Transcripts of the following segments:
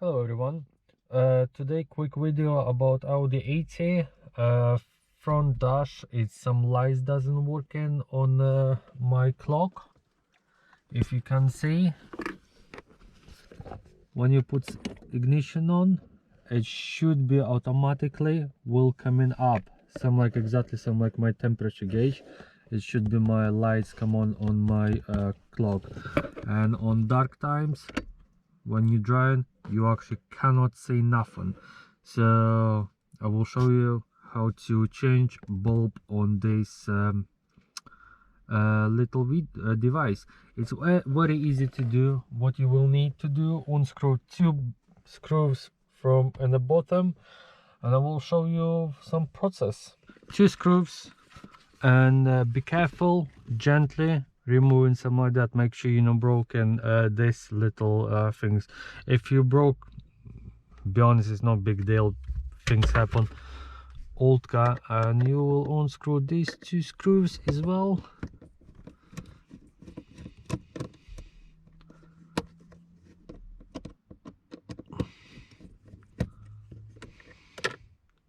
Hello everyone. Today quick video about Audi 80. Front dash, it's some lights doesn't working on my clock. If you can see, when you put ignition on, it should be automatically will coming up. Some like my temperature gauge. It should be my lights come on my clock. And on dark times, when you drive, you actually cannot see nothing. So I will show you how to change bulb on this little device. It's very easy to do. What you will need to do, unscrew two screws from the bottom, and I will show you some process. Two screws, and be careful, gently removing some like that. Make sure you know broken this little things. If you broke, be honest, it's not big deal, things happen. Old car. And you will unscrew these two screws as well.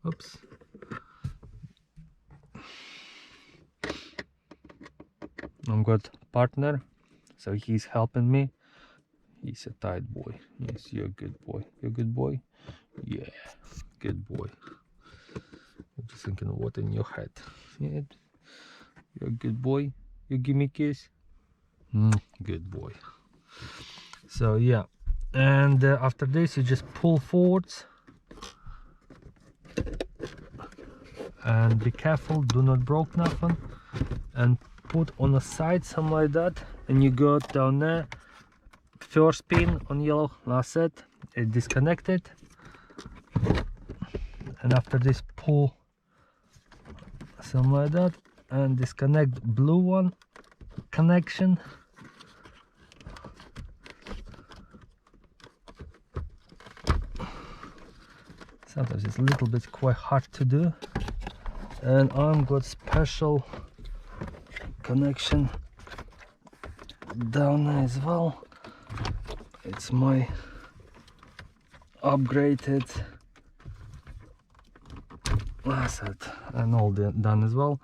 Oops. I'm got partner, so he's helping me. He's a tight boy. Yes, you're a good boy. You're a good boy. Yeah, good boy. I'm just thinking of what in your head. Yeah, you're a good boy. You give me a kiss. Good boy. So yeah, and after this you just pull forwards and be careful, do not broke nothing, and put on the side something like that, and you go down there. First pin on yellow, that's it, it disconnected. And after this, pull something like that and disconnect blue one connection. Sometimes it's a little bit quite hard to do, and I'm got special connection down there as well. It's my upgraded asset, and all done as well,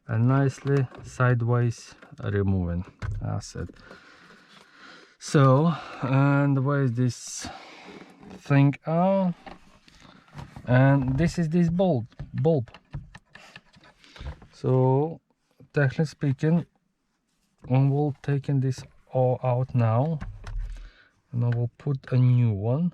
and nicely sideways removing asset. So, and where is this thing? And this is this bulb. So technically speaking, I will taking this all out now, and I will put a new one.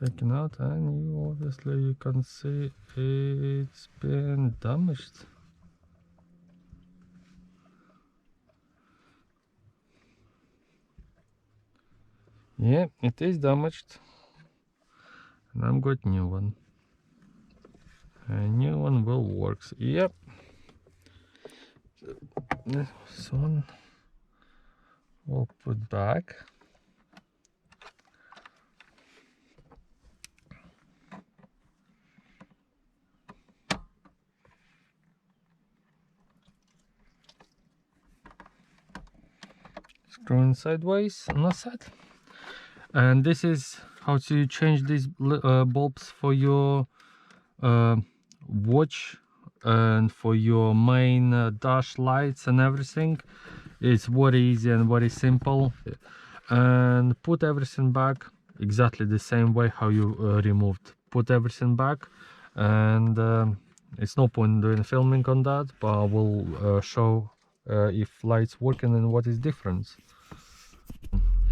Taken out, and you obviously you can see it's been damaged. Yeah, it is damaged, and I'm got new one. A new one will works. Yep. This one we'll put back. Screwing sideways on that side. And this is how to change these bulbs for your watch and for your main dash lights and everything. It's very easy and very simple. And put everything back exactly the same way how you removed. Put everything back, and it's no point doing filming on that, but I will show if lights working and what is difference.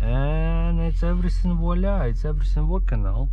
And it's everything, voila, it's everything working now.